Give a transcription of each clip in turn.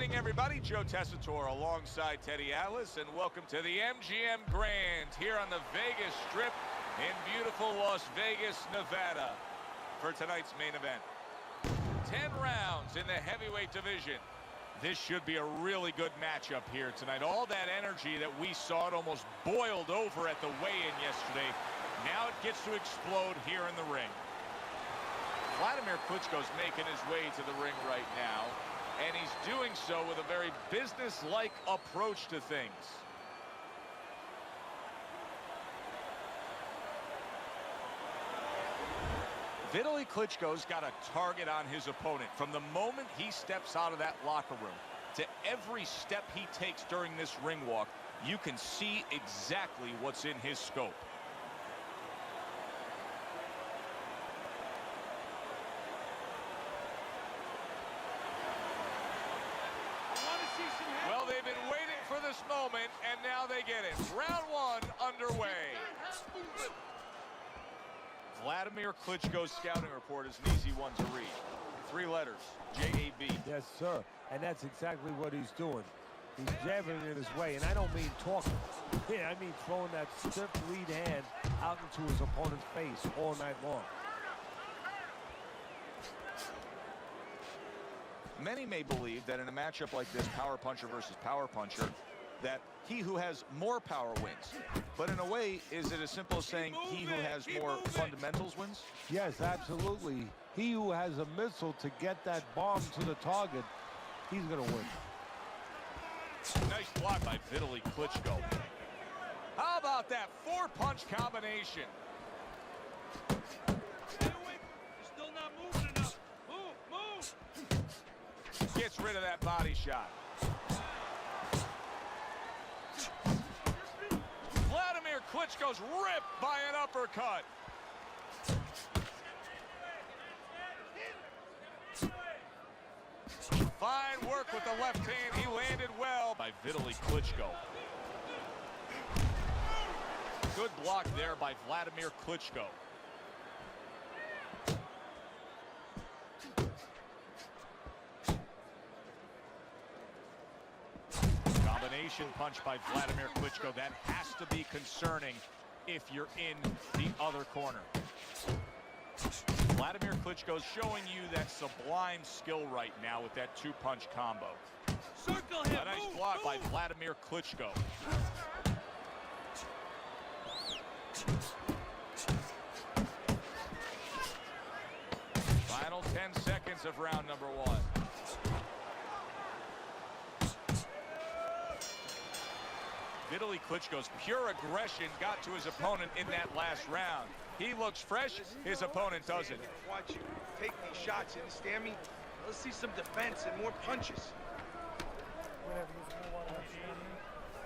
evening, everybody. Joe Tessitore alongside Teddy Atlas, and welcome to the MGM Grand here on the Vegas Strip in beautiful Las Vegas, Nevada, for tonight's main event. 10 rounds in the heavyweight division. This should be a really good matchup here tonight. All that energy that we saw, it almost boiled over at the weigh-in yesterday. Now it gets to explode here in the ring. Vladimir Klitschko's making his way to the ring right now, and he's doing so with a very business-like approach to things. Vitaly Klitschko's got a target on his opponent. From the moment he steps out of that locker room to every step he takes during this ring walk, you can see exactly what's in his scope. Well, they've been waiting for this moment, and now they get it. Round one underway. Vladimir Klitschko's scouting report is an easy one to read. 3 letters, J-A-B. Yes, sir. And that's exactly what he's doing. He's jabbing it his way, and I don't mean talking. Yeah, I mean throwing that stiff lead hand out into his opponent's face all night long. Many may believe that in a matchup like this, power puncher versus power puncher, that he who has more power wins. But in a way, is it as simple as saying he who has more fundamentals wins? Yes, absolutely. He who has a missile to get that bomb to the target, he's going to win. Nice block by Vitaly Klitschko. How about that 4-punch combination? Stay away. You're still not moving enough. Move. Gets rid of that body shot. Vladimir Klitschko's ripped by an uppercut. Fine work with the left hand. He landed well by Vitaly Klitschko. Good block there by Vladimir Klitschko. Combination punch by Vladimir Klitschko. That has to be concerning if you're in the other corner. Vladimir Klitschko's showing you that sublime skill right now with that 2-punch combo. Circle him. A nice block by Vladimir Klitschko. Final 10 seconds of round number 1. Vitaly Klitschko's pure aggression got to his opponent in that last round. He looks fresh, his opponent doesn't. Watch you take these shots, you understand me? Let's see some defense and more punches.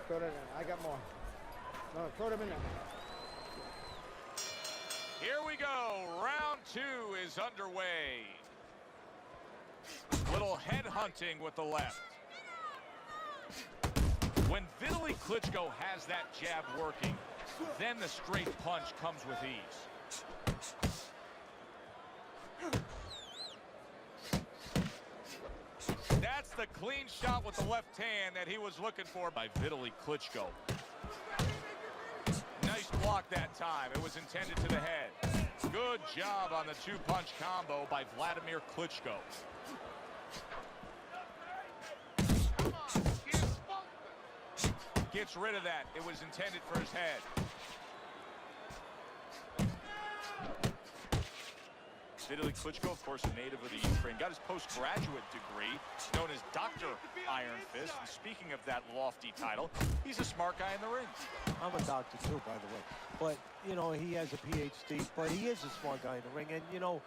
Throw that in. I got more. No, throw them in there. Here we go. Round 2 is underway. Little head hunting with the left. When Vitaly Klitschko has that jab working, then the straight punch comes with ease. That's the clean shot with the left hand that he was looking for by Vitaly Klitschko. Nice block that time. It was intended to the head. Good job on the 2-punch combo by Vladimir Klitschko. Gets rid of that. It was intended for his head. Vitaly Klitschko, of course, a native of the Ukraine, got his postgraduate degree, known as Dr. Iron Fist. And speaking of that lofty title, he's a smart guy in the ring. I'm a doctor, too, by the way. But, you know, he has a Ph.D., but he is a smart guy in the ring. And, you know,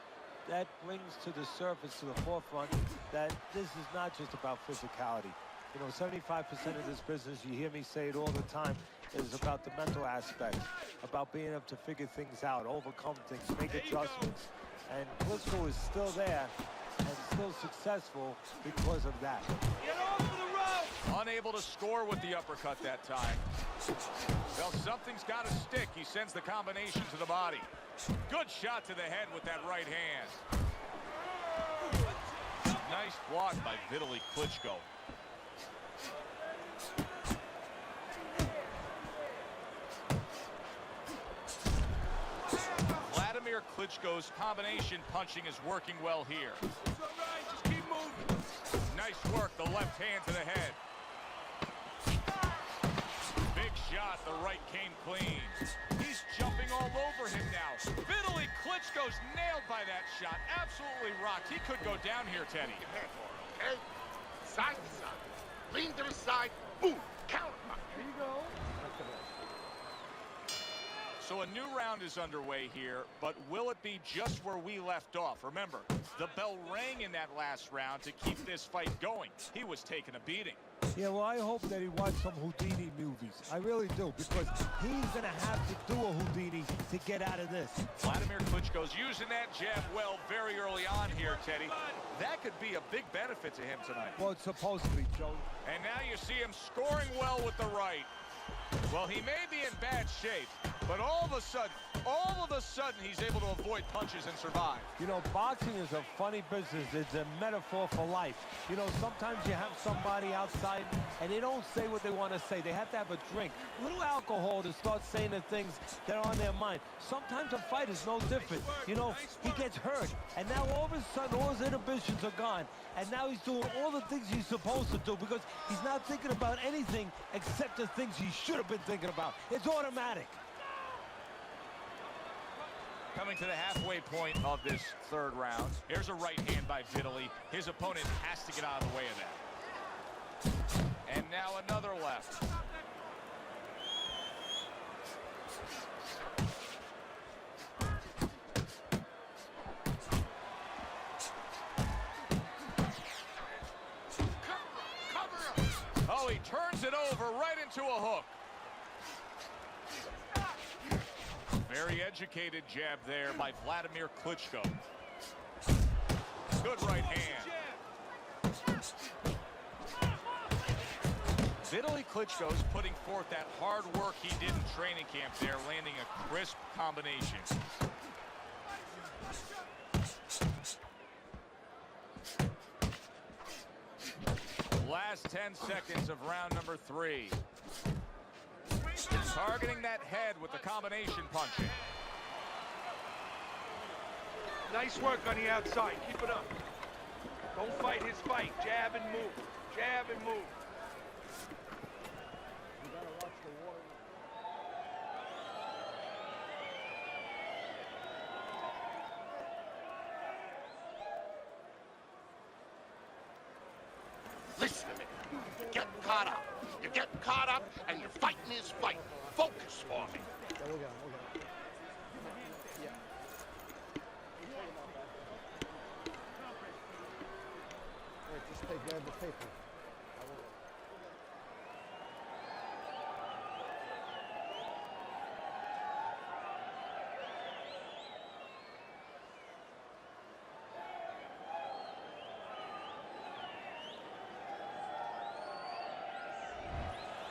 that brings to the surface, to the forefront, that this is not just about physicality. You know, 75% of this business, you hear me say it all the time, is about the mental aspect, about being able to figure things out, overcome things, make adjustments. And Klitschko is still there and still successful because of that. Get off of the rope! Unable to score with the uppercut that time. Well, something's got to stick. He sends the combination to the body. Good shot to the head with that right hand. Nice block by Vitaly Klitschko. Vladimir Klitschko's combination punching is working well here. It's all right. Just keep moving. Nice work, the left hand to the head. Big shot, the right came clean. He's jumping all over him now. Vitaly Klitschko's nailed by that shot. Absolutely rocked. He could go down here, Teddy. Your head for it, okay? Side to side. Lean to the side. Boom. Counter punch. Here you go. That's the best. So a new round is underway here, but will it be just where we left off? Remember, the bell rang in that last round to keep this fight going. He was taking a beating. Yeah, well, I hope that he watched some Houdini movies. I really do, because he's going to have to do a Houdini to get out of this. Vladimir Klitschko's using that jab well very early on here, Teddy. That could be a big benefit to him tonight. Well, it's supposed to be, Joe. And now you see him scoring well with the right. Well, he may be in bad shape, but all of a sudden, he's able to avoid punches and survive. You know, boxing is a funny business. It's a metaphor for life. You know, sometimes you have somebody outside and they don't say what they want to say. They have to have a drink, a little alcohol to start saying the things that are on their mind. Sometimes a fight is no different. You know, he gets hurt, and now all of a sudden all his inhibitions are gone, and now he's doing all the things he's supposed to do because he's not thinking about anything except the things he should have been thinking about. It's automatic. Coming to the halfway point of this third round. Here's a right hand by Vitaly. His opponent has to get out of the way of that. And now another left. Oh, he turns it over right into a hook. Very educated jab there by Vladimir Klitschko. Good right hand. Vitaly Klitschko's putting forth that hard work he did in training camp there, landing a crisp combination. Last 10 seconds of round number 3. Targeting that head with the combination punching. Nice work on the outside. Keep it up. Don't fight his fight. Jab and move. Jab and move. You gotta watch the water. Listen to me. You get caught up. You get caught up, and you're fighting his fight. Focus for me. Yeah, we'll get him. We'll get him. Yeah. Wait, just grab the paper. I will.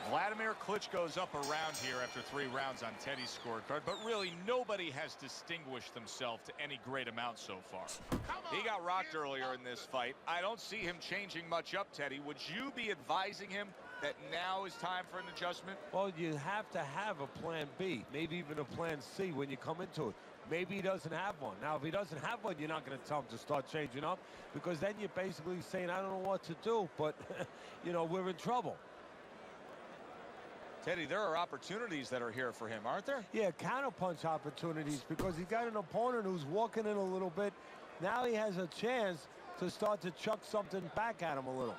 Vladimir Klitschko's up around here after 3 rounds on Teddy's scorecard, but really nobody has distinguished themselves to any great amount so far. He got rocked earlier in this fight. I don't see him changing much up, Teddy. Would you be advising him that now is time for an adjustment? Well, you have to have a plan B, maybe even a plan C when you come into it. Maybe he doesn't have one. Now, if he doesn't have one, you're not going to tell him to start changing up, because then you're basically saying, I don't know what to do, but, you know, we're in trouble. Teddy, there are opportunities that are here for him, aren't there? Yeah, counterpunch opportunities, because he's got an opponent who's walking in a little bit. Now he has a chance to start to chuck something back at him a little.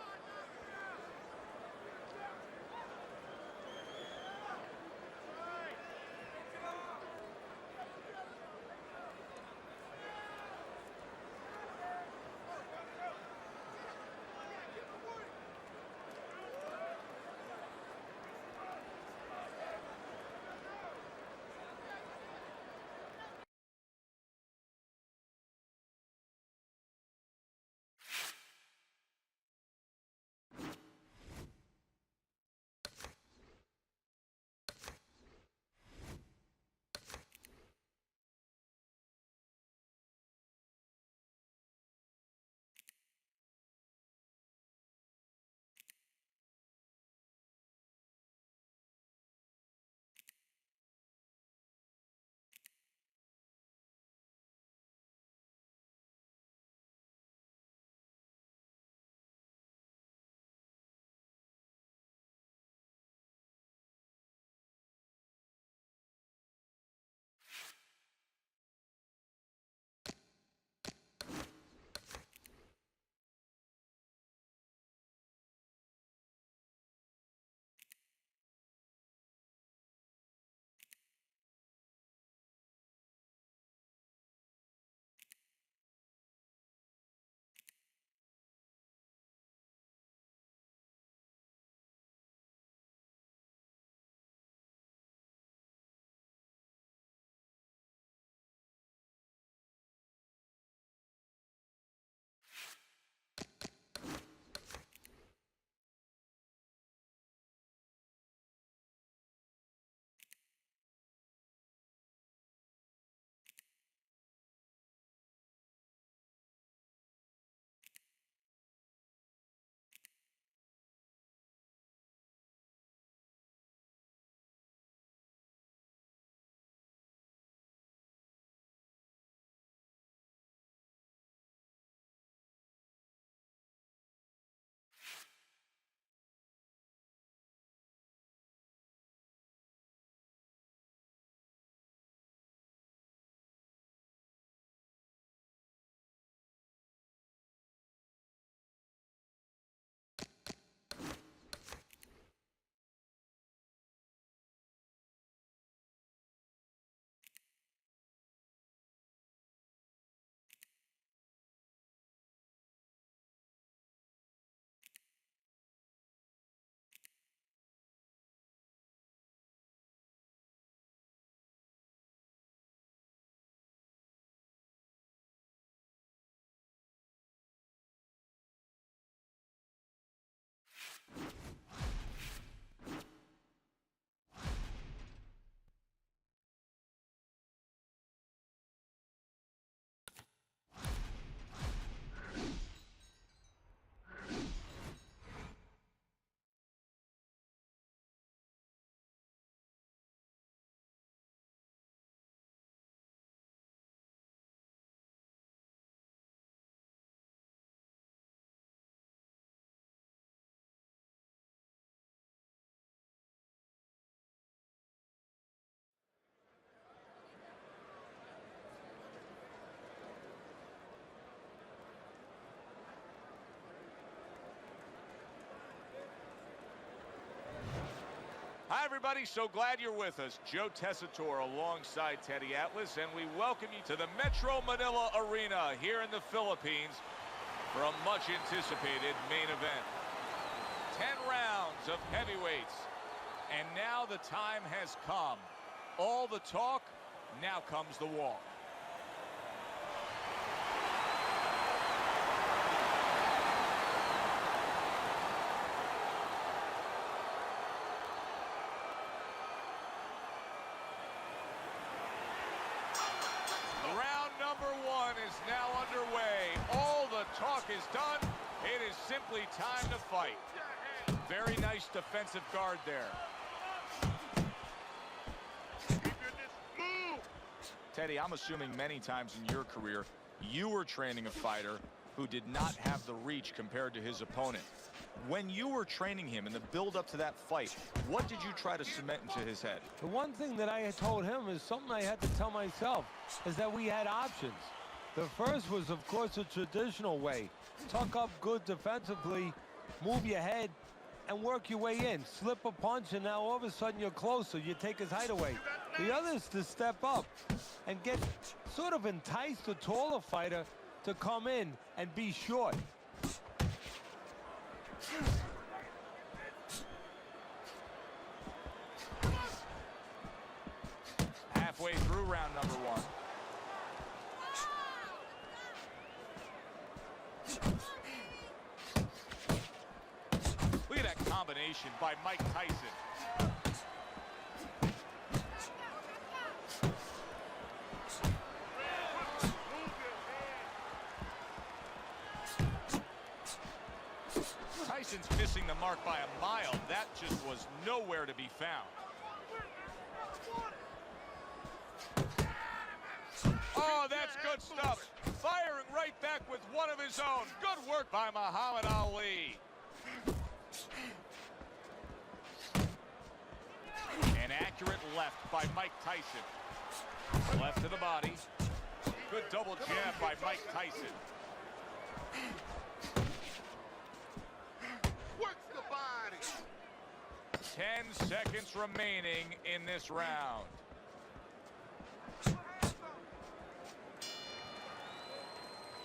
everybody. So glad you're with us. Joe Tessitore alongside Teddy Atlas, and we welcome you to the Metro Manila Arena here in the Philippines for a much-anticipated main event. 10 rounds of heavyweights, and now the time has come. All the talk, now comes the walk. Round number 1 is now underway. All the talk is done. It is simply time to fight. Very nice defensive guard there. Teddy, I'm assuming many times in your career, you were training a fighter who did not have the reach compared to his opponent. When you were training him in the build-up to that fight, what did you try to cement into his head? The one thing that I had told him is something I had to tell myself, is that we had options. The first was, of course, the traditional way. Tuck up good defensively, move your head, and work your way in. Slip a punch, and now all of a sudden you're closer. You take his height away. The other is to step up and get sort of entice the taller fighter to come in and be short. Halfway through round number 1. Look at that combination by Mike Tyson. Tyson's missing the mark by a mile. That just was nowhere to be found. Oh, that's good stuff. Firing right back with one of his own. Good work by Muhammad Ali. An accurate left by Mike Tyson. Left to the body. Good double jab by Mike Tyson. Works the body. 10 seconds remaining in this round.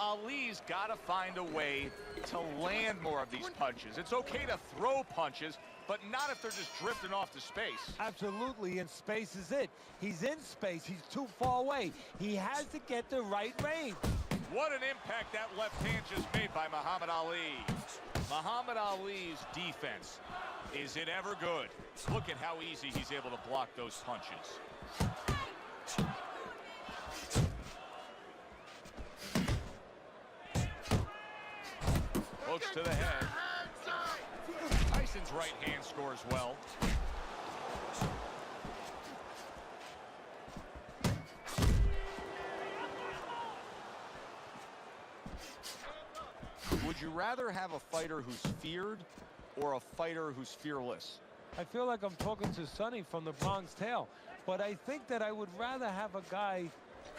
Ali's got to find a way to land more of these punches. It's okay to throw punches, but not if they're just drifting off to space. Absolutely, and space is it. He's in space. He's too far away. He has to get the right range. What an impact that left hand just made by Muhammad Ali. Muhammad Ali's defense, is it ever good? Look at how easy he's able to block those punches. Hooks to the head. Tyson's right hand scores well. Would you rather have a fighter who's feared or a fighter who's fearless? I feel like I'm talking to Sonny from the Bronx Tale, but I think that I would rather have a guy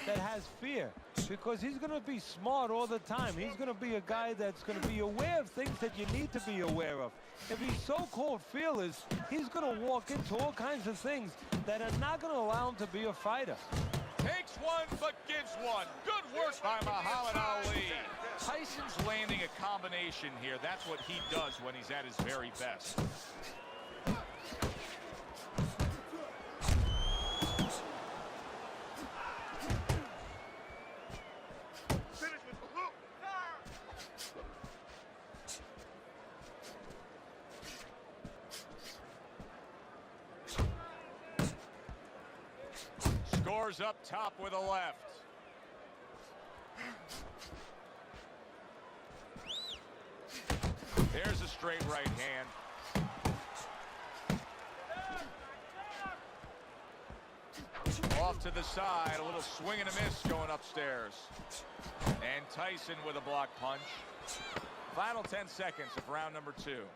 that has fear, because he's going to be smart all the time. He's going to be a guy that's going to be aware of things that you need to be aware of. If he's so-called fearless, he's going to walk into all kinds of things that are not going to allow him to be a fighter. Takes one, but gives one. Good work by Muhammad Ali. Tyson's landing a combination here. That's what he does when he's at his very best. Scores up top with a left. There's a straight right hand. Off to the side, a little swing and a miss going upstairs. And Tyson with a block punch. Final 10 seconds of round number 2.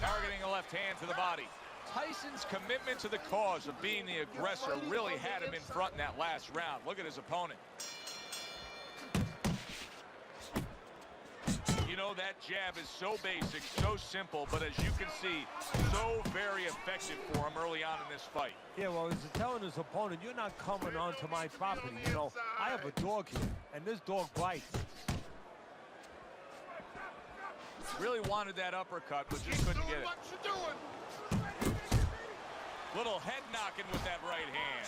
Targeting a left hand to the body. Tyson's commitment to the cause of being the aggressor really had him in front in that last round. Look at his opponent. You You know, that jab is so basic, so simple, but as you can see, so very effective for him early on in this fight. Yeah, well, he's telling his opponent, you're not coming onto my property. You know, I have a dog here, and this dog bites. Really wanted that uppercut, but just couldn't get it. What you doing? Little head knocking with that right hand.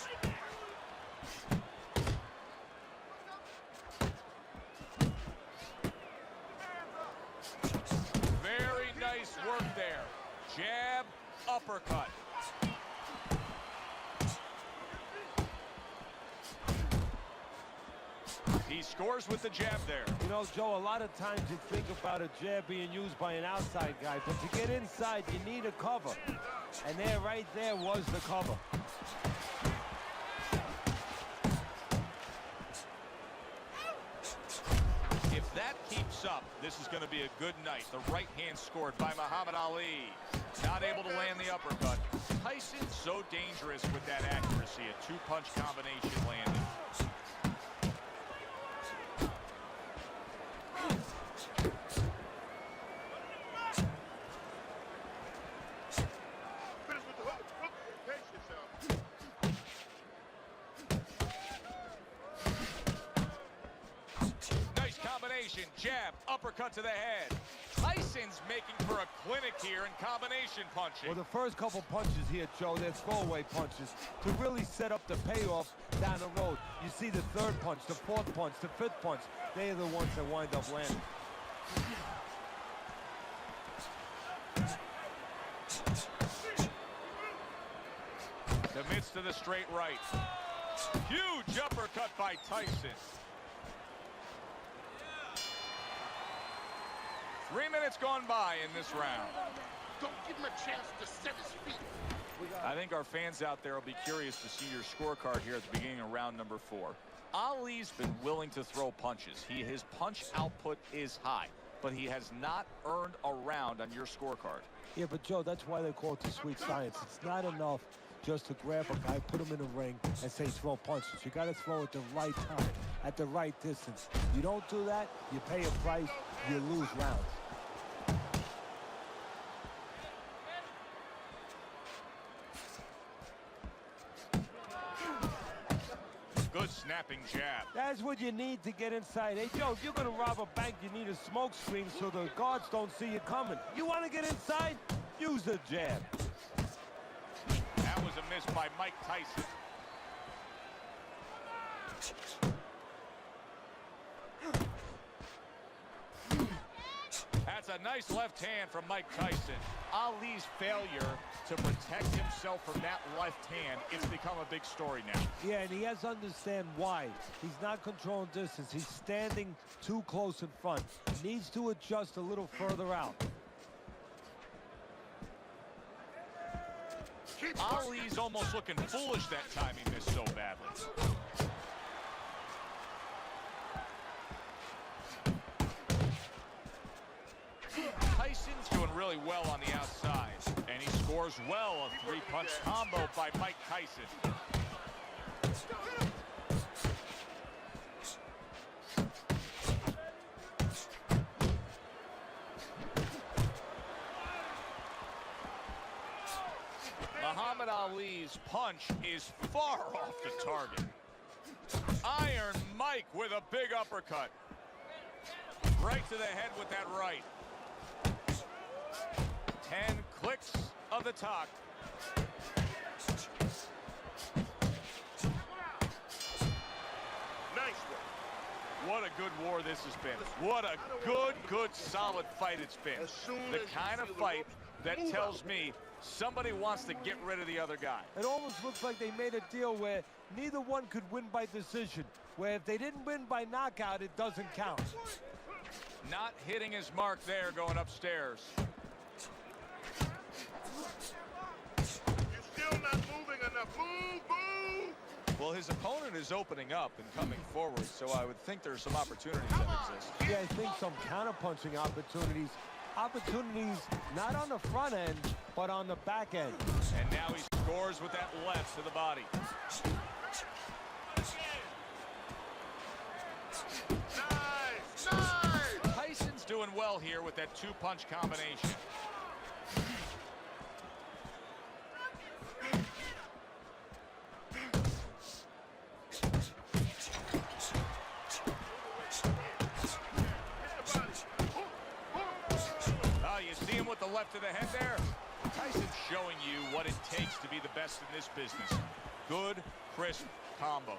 Very nice work there. Jab, uppercut. He scores with the jab there. You know, Joe, a lot of times you think about a jab being used by an outside guy, but to get inside, you need a cover. And there, right there, was the cover. If that keeps up, this is going to be a good night. The right hand scored by Muhammad Ali. Not able to land the uppercut. Tyson so dangerous with that accuracy. A two-punch combination landing. Finish with the hook. Hook. Pace yourself. Nice combination. Jab, uppercut to the head. Tyson's making for a clinic here in combination punching. Well, the first couple punches here, Joe, they're throwaway punches to really set up the payoff down the road. You see the third punch, the fourth punch, the fifth punch. They're the ones that wind up landing. Commits to the straight right. Huge uppercut by Tyson. 3 minutes gone by in this round. Don't give him a chance to set his feet. I think our fans out there will be curious to see your scorecard here at the beginning of round number 4. Ali's been willing to throw punches. His punch output is high, but he has not earned a round on your scorecard. Yeah, but Joe, that's why they call it the sweet science. It's not enough just to grab a guy, put him in a ring, and say throw punches. You got to throw at the right time, at the right distance. You don't do that, you pay a price, you lose rounds. Good snapping jab. That's what you need to get inside. Hey, Joe, if you're going to rob a bank, you need a smoke screen so the guards don't see you coming. You want to get inside? Use the jab. That was a miss by Mike Tyson. That's a nice left hand from Mike Tyson. Ali's failure to protect himself from that left hand, it's become a big story now. Yeah, and he has to understand why. He's not controlling distance. He's standing too close in front. Needs to adjust a little further out. Ali's almost looking foolish that time he missed so badly. Tyson's doing really well on the outside, and he scores well. A three-punch combo by Mike Tyson. Muhammad Ali's punch is far off the target. Iron Mike with a big uppercut. Right to the head with that right. 10 clicks of the talk. Nice one. What a good war this has been. What a good, solid fight it's been. The kind of fight that tells me somebody wants to get rid of the other guy. It almost looks like they made a deal where neither one could win by decision, where if they didn't win by knockout, it doesn't count. Not hitting his mark there going upstairs. You're still not moving enough. Move, move. Well, his opponent is opening up and coming forward, so I would think there's some opportunities that exist. Yeah, I think some counter-punching opportunities. Opportunities not on the front end, but on the back end. And now he scores with that left to the body. Nice, nice. Tyson's doing well here with that two-punch combination. You see him with the left of the head there? Tyson's showing you what it takes to be the best in this business. Good, crisp combos.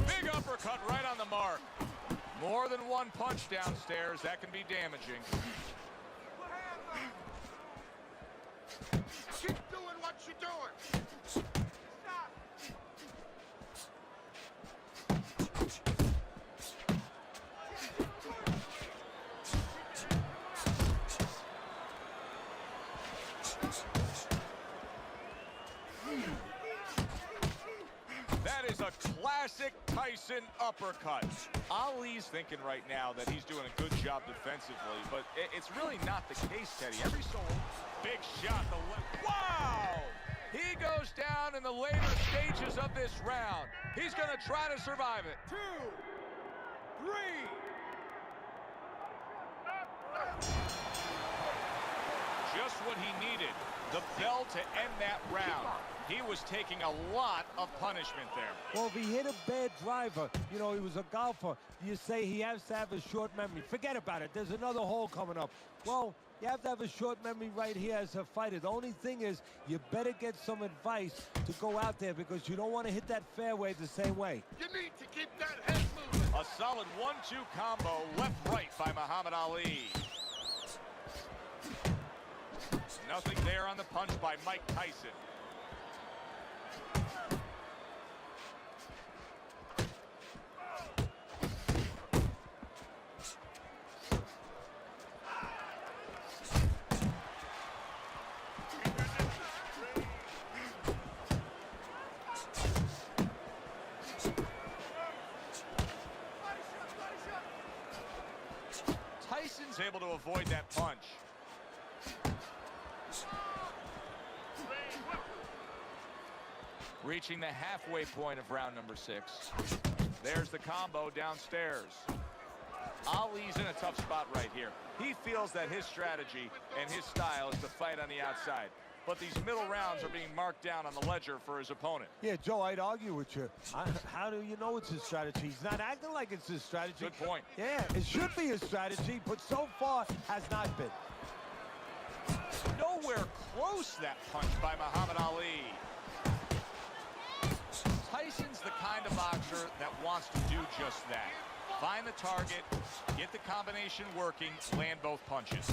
Big uppercut right on the mark. More than one punch downstairs. That can be damaging. Keep doing what you're doing. Stop. That is a classic Tyson uppercut. Ali's thinking right now that he's doing a good job defensively, but it's really not the case, Teddy. Every so big shot, the left. Wow! He goes down in the later stages of this round. He's going to try to survive it. 2, 3. Just what he needed, the bell to end that round. He was taking a lot of punishment there. Well, if he hit a bad driver, you know, he was a golfer, you say he has to have a short memory. Forget about it. There's another hole coming up. Well, you have to have a short memory right here as a fighter. The only thing is you better get some advice to go out there because you don't want to hit that fairway the same way. You need to keep that head moving. A solid 1-2 combo left-right by Muhammad Ali. Nothing there on the punch by Mike Tyson. Tyson's able to avoid that punch. Reaching the halfway point of round number 6. There's the combo downstairs. Ali's in a tough spot right here. He feels that his strategy and his style is to fight on the outside. But these middle rounds are being marked down on the ledger for his opponent. Yeah, Joe, I'd argue with you. How do you know it's his strategy? He's not acting like it's his strategy. Good point. Yeah, it should be his strategy, but so far has not been. Nowhere close that punch by Muhammad Ali. Tyson's the kind of boxer that wants to do just that. Find the target, get the combination working, land both punches.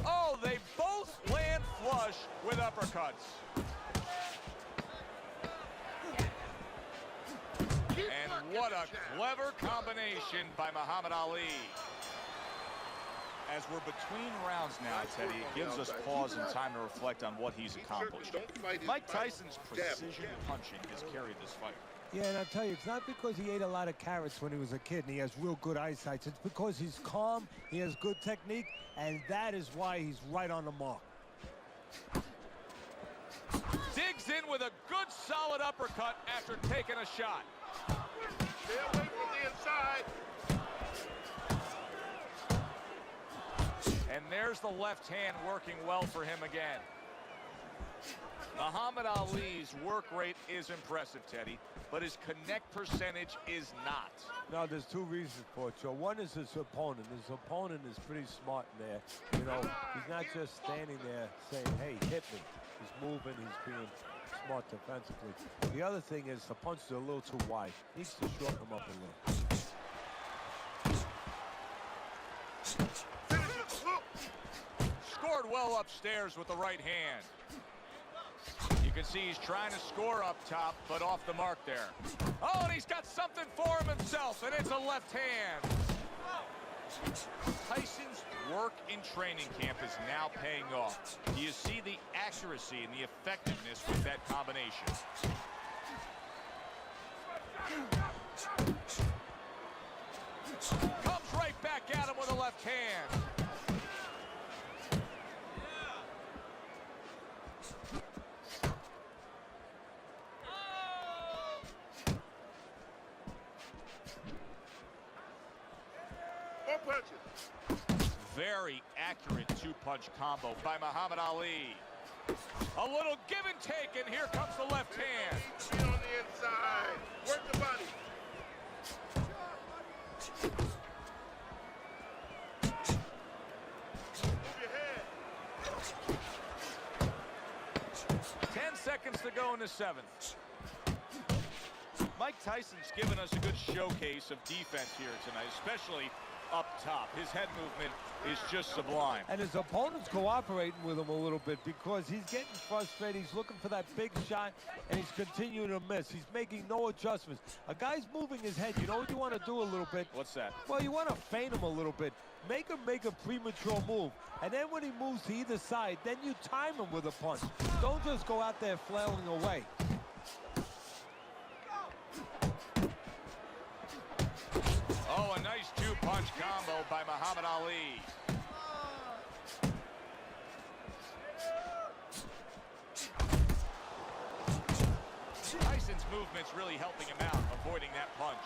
Oh, they both land flush with uppercuts. And what a clever combination by Muhammad Ali. As we're between rounds now, Teddy, it gives us pause and time to reflect on what he's accomplished. Mike Tyson's precision punching has carried this fight. Yeah, and I'll tell you, it's not because he ate a lot of carrots when he was a kid and he has real good eyesight. It's because he's calm, he has good technique, and that is why he's right on the mark. Digs in with a good solid uppercut after taking a shot. Stay away from the inside. And there's the left hand working well for him again. Muhammad Ali's work rate is impressive, Teddy, but his connect percentage is not. No, there's two reasons for it, Joe. One is his opponent. His opponent is pretty smart in there. You know, he's not just standing there saying, hey, hit me. He's moving, he's being smart defensively. The other thing is the punches are a little too wide. He needs to shorten them up a little. Scored well upstairs with the right hand. You can see he's trying to score up top, but off the mark there. Oh, and he's got something for him himself, and it's a left hand. Tyson's work in training camp is now paying off. Do you see the accuracy and the effectiveness with that combination? Comes right back at him with a left hand. More punches. Very accurate two-punch combo by Muhammad Ali. A little give and take, and here comes the left hand. Easy on the inside. Work the body. Move your head. 10 seconds to go in the seventh. Mike Tyson's given us a good showcase of defense here tonight, especially up top. His head movement is just sublime. And his opponent's cooperating with him a little bit because he's getting frustrated. He's looking for that big shot, and he's continuing to miss. He's making no adjustments. A guy's moving his head. You know what you want to do a little bit? What's that? Well, you want to feint him a little bit. Make him make a premature move. And then when he moves to either side, then you time him with a punch. Don't just go out there flailing away. Oh, a nice two-punch combo by Muhammad Ali. Tyson's movement's really helping him out, avoiding that punch.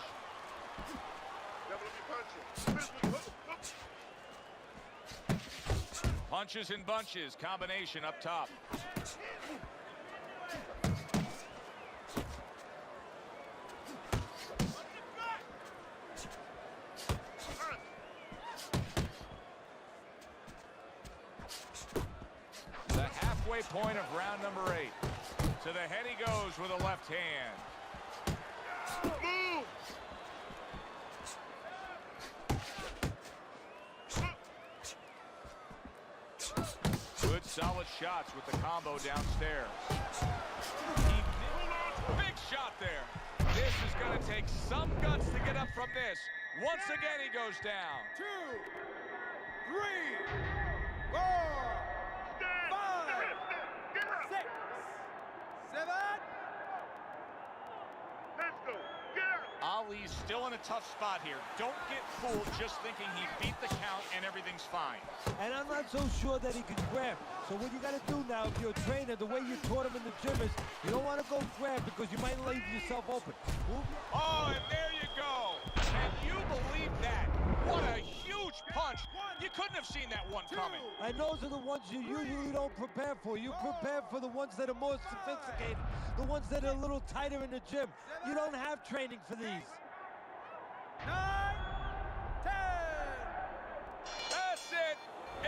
Double up your punches. Finish with hook. Punches and bunches, combination up top. The halfway point of round number 8. To the head he goes with a left hand. Move. Good solid shots with the combo downstairs. Big shot there. This is going to take some guts to get up from this. Once again he goes down. 2, 3, 4, 5, 6, 7. Let's go. Get out. Ali's still in a tough spot here. Don't get fooled just thinking he beat the count and everything's fine. And I'm not so sure that he can grab. So what you got to do now, if you're a trainer, the way you taught him in the gym is you don't want to go grab because you might leave yourself open. Oh, and there you go. Can you believe that? What a huge punch. You couldn't have seen that one coming. And those are the ones you usually don't prepare for. You prepare for the ones that are more sophisticated, the ones that are a little tighter in the gym. You don't have training for these. 9, 10. That's it.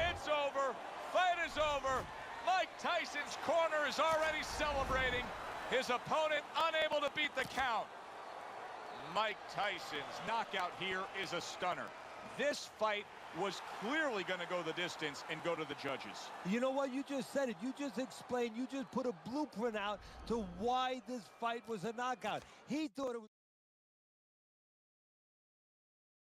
It's over. Fight is over. Mike Tyson's corner is already celebrating. His opponent unable to beat the count. Mike Tyson's knockout here is a stunner. This fight was clearly going to go the distance and go to the judges. You know what? You just said it. You just explained. You just put a blueprint out to why this fight was a knockout. He thought it was